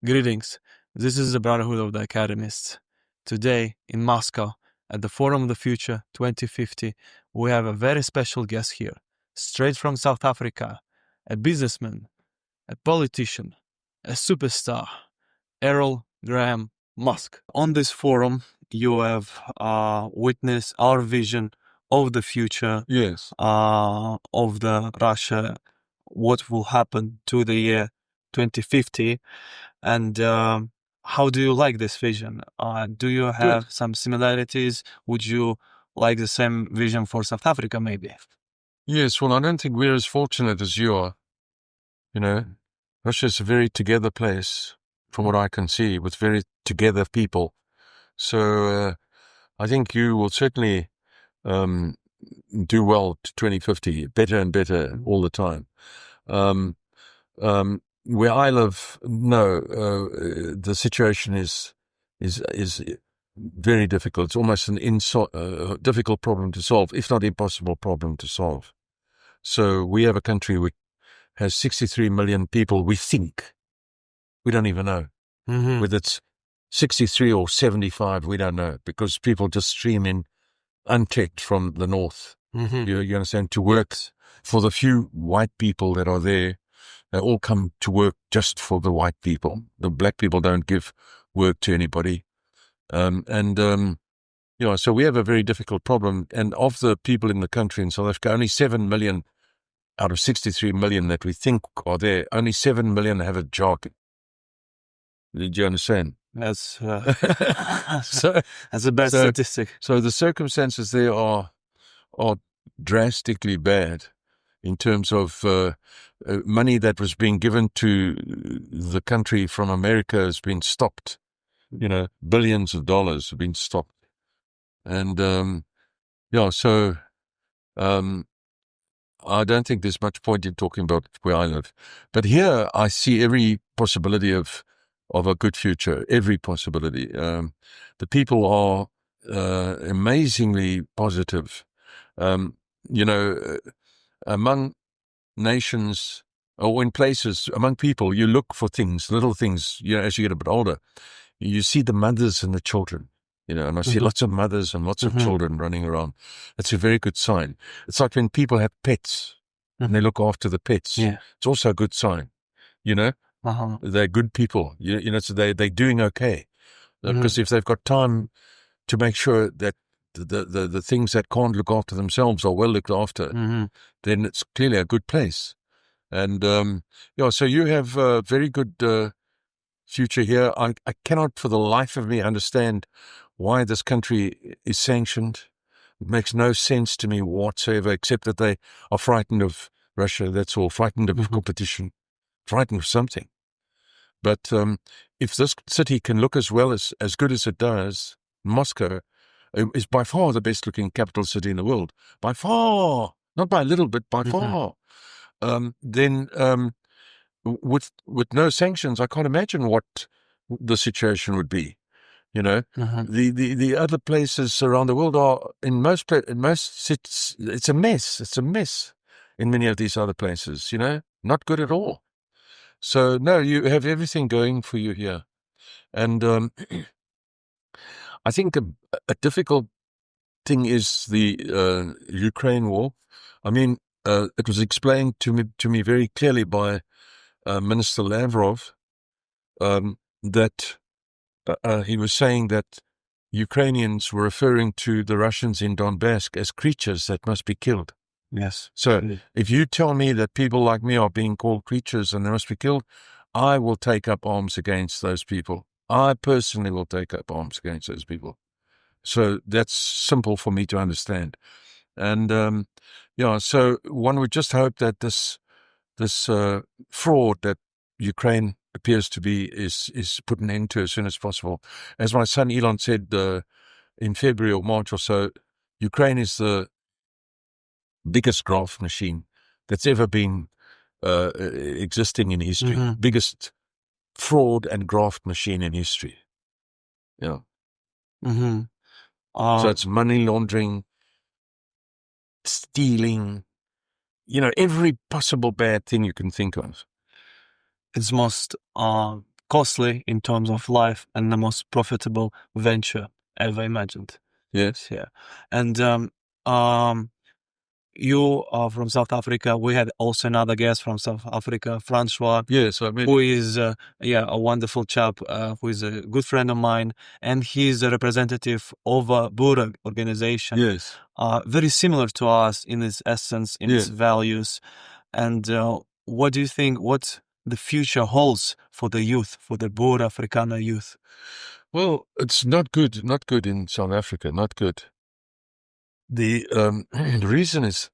Greetings. This is the Brotherhood of the Academists. Today, in Moscow, at the Forum of the Future 2050, we have a very special guest here, straight from South Africa, a businessman, a politician, a superstar, Errol Musk. On this forum, you have witnessed our vision of the future, Yes. of the Russia, what will happen to the year 2050, and how do you like this vision? Do you have some similarities? Would you like the same vision for South Africa, maybe? Yes, well, I don't think we're as fortunate as you are. You know, Russia's a very together place, from what I can see, with very together people. So I think you will certainly do well to 2050, better and better all the time. Where I live, no, the situation is very difficult. It's almost an difficult problem to solve, if not impossible problem to solve. So we have a country which has 63 million people, we think. We don't even know. Mm-hmm. Whether it's 63 or 75, we don't know, because people just stream in unchecked from the north. Mm-hmm. You understand? To work for the few white people that are there. They all come to work just for the white people. The black people don't give work to anybody. So we have a very difficult problem. And of the people in the country in South Africa, only 7 million out of 63 million that we think are there, only 7 million have a job. Did you understand? That's that's a bad statistic. So the circumstances there are drastically bad in terms of money that was being given to the country from America has been stopped. Billions of dollars have been stopped. And I don't think there's much point in talking about where I live. But here I see every possibility of a good future, every possibility. The people are amazingly positive. Among nations or in places, among people, you look for things, little things, as you get a bit older. You see the mothers and the children, and I see lots of mothers and lots of children running around. That's a very good sign. It's like when people have pets and they look after the pets. Yeah. It's also a good sign, They're good people, so they're doing okay. Because if they've got time to make sure that the things that can't look after themselves are well looked after, then it's clearly a good place. And, so you have a very good future here. I cannot for the life of me understand why this country is sanctioned. It makes no sense to me whatsoever, except that they are frightened of Russia, that's all, frightened of competition, frightened of something. But if this city can look as well as good as it does, Moscow is by far the best-looking capital city in the world. By far. Not by a little bit, by far. Then with no sanctions, I can't imagine what the situation would be. The other places around the world are in most cities, it's a mess. It's a mess in many of these other places. Not good at all. So no, you have everything going for you here, and I think a difficult thing is the Ukraine war. I mean, it was explained to me very clearly by Minister Lavrov that he was saying that Ukrainians were referring to the Russians in Donbassi as creatures that must be killed. Yes. So if you tell me that people like me are being called creatures and they must be killed, I will take up arms against those people. I personally will take up arms against those people. So that's simple for me to understand. And, so one would just hope that this fraud that Ukraine appears to be is put an end to as soon as possible. As my son Elon said in February or March or so, Ukraine is the biggest graft machine that's ever been existing in history. Biggest fraud and graft machine in history. Yeah. So it's money laundering, stealing, every possible bad thing you can think of. It's most costly in terms of life and the most profitable venture ever imagined. Yes. Yeah. And you are from South Africa. We had also another guest from South Africa, Francois. Yes, I mean, who is a wonderful chap, who is a good friend of mine, and he's a representative of a Buddha organization. yes. Very similar to us in its essence, in its values. And what do you think? What the future holds for the youth, for the Buddha Africana youth? Well, it's not good in South Africa, not good. The reason is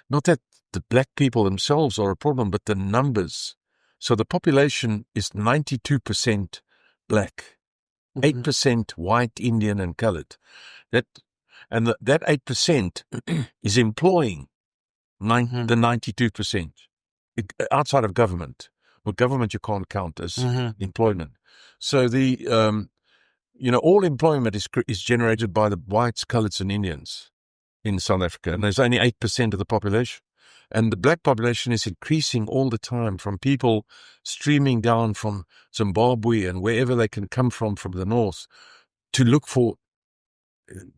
not that the black people themselves are a problem, but the numbers. So the population is 92% black, 8% white, Indian, and colored. That 8% is employing the 92% outside of government. Well, government you can't count as employment. So the all employment is generated by the whites, coloreds, and Indians in South Africa, and there's only 8% of the population. And the black population is increasing all the time, from people streaming down from Zimbabwe and wherever they can come from the north, to look for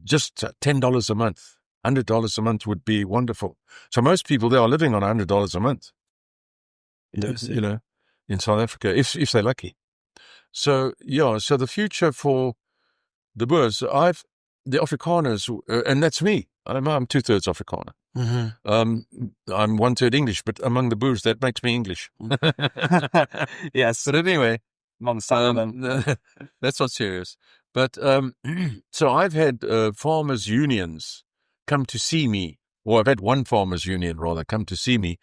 just $10 a month. $100 a month would be wonderful. So most people there are living on $100 a month, in South Africa, if they're lucky. So so the future for the Boers, the Afrikaners, and that's me. I'm 2/3 Afrikaner. I'm 1/3 English, but among the Boers, that makes me English. Yes. But anyway, that's not serious. But so I've had farmers' unions come to see me, or I've had one farmers' union rather come to see me.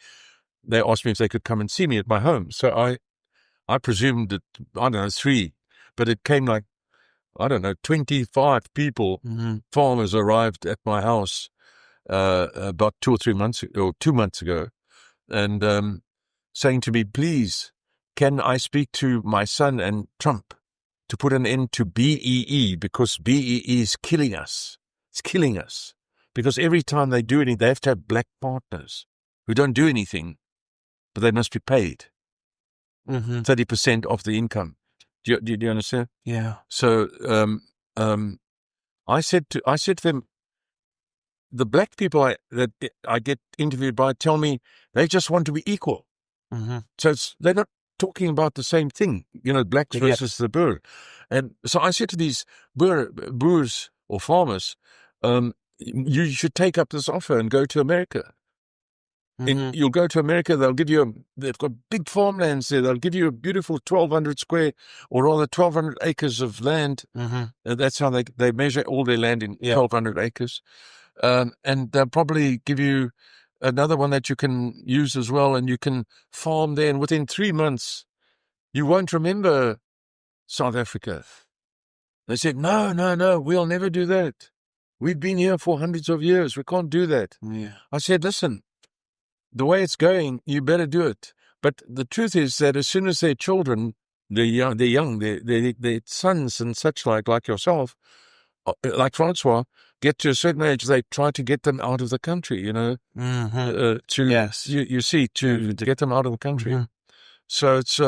They asked me if they could come and see me at my home. So I presumed that, I don't know, 3, but it came like, I don't know, 25 people, farmers arrived at my house about 2 or 3 months or 2 months ago, and saying to me, please, can I speak to my son and Trump to put an end to BEE, because BEE is killing us. It's killing us. Because every time they do anything, they have to have black partners who don't do anything, but they must be paid 30% of the income. Do you understand? Yeah. So I said to them, the black people that I get interviewed by tell me they just want to be equal. So they're not talking about the same thing, blacks versus the Boer. And so I said to these Boers or farmers, you should take up this offer and go to America. You'll go to America, they've got big farmlands there, they'll give you a beautiful 1,200 square, or rather 1,200 acres of land. That's how they measure all their land in 1,200 acres. And they'll probably give you another one that you can use as well, and you can farm there, and within 3 months, you won't remember South Africa. They said, no, we'll never do that. We've been here for hundreds of years. We can't do that. I said, listen, the way it's going, you better do it. But the truth is that as soon as their children, they're young, their sons and such like yourself, like Francois, get to a certain age, they try to get them out of the country, to get them out of the country. So it's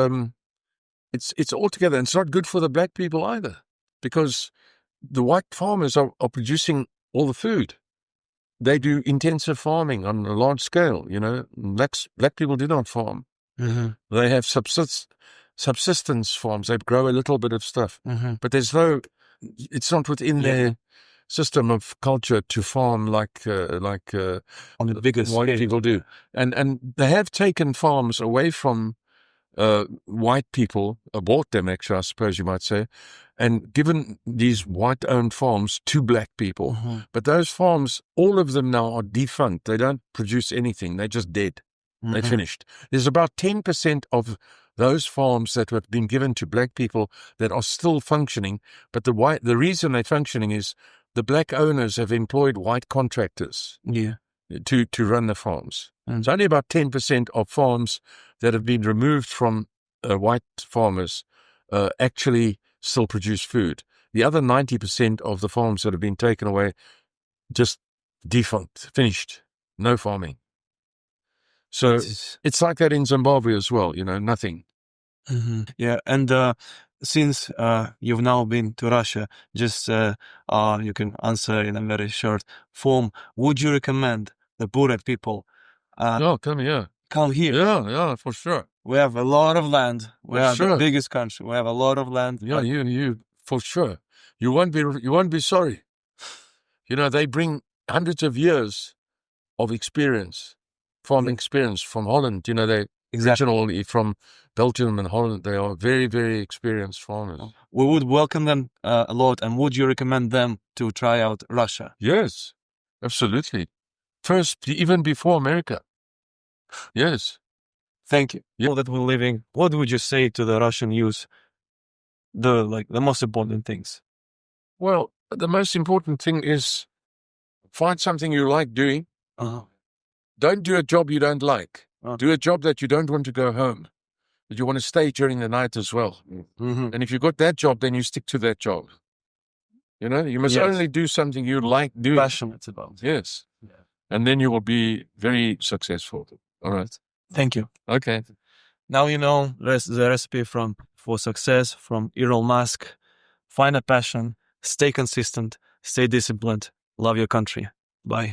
altogether, and it's not good for the black people either, because the white farmers are producing all the food. They do intensive farming on a large scale, Black people do not farm. They have subsistence farms. They grow a little bit of stuff, but it's not within their system of culture to farm like on the biggest white people do. And they have taken farms away from white people, bought them actually, I suppose you might say, and given these white-owned farms to black people. But those farms, all of them now are defunct. They don't produce anything. They're just dead. They're finished. There's about 10% of those farms that have been given to black people that are still functioning, but the reason they're functioning is the black owners have employed white contractors to run the farms. It's only about 10% of farms that have been removed from white farmers actually still produce food. The other 90% of the farms that have been taken away, just defunct, finished, no farming. So it's like that in Zimbabwe as well, nothing. Yeah, and since you've now been to Russia, just you can answer in a very short form. Would you recommend the Burят people come here. come here? Yeah, for sure. We have a lot of land. We are the sure. biggest country. We have a lot of land. Yeah, you for sure. You won't be sorry. You know, they bring hundreds of years of experience, farming experience from Holland. You know, they originally from Belgium and Holland. They are very, very experienced farmers. We would welcome them a lot. And would you recommend them to try out Russia? Yes, absolutely. First, even before America. Yes. Thank you. Yeah. That we're living. What would you say to the Russian youth? The most important things. Well, the most important thing is find something you like doing. Don't do a job you don't like. Do a job that you don't want to go home, that you want to stay during the night as well. And if you got that job, then you stick to that job. You know, you must only do something you like doing. Passionate about. Yes. Yeah. And then you will be very successful. All right. Thank you. Okay. Now you know the recipe for success from Errol Musk. Find a passion, stay consistent, stay disciplined, love your country. Bye.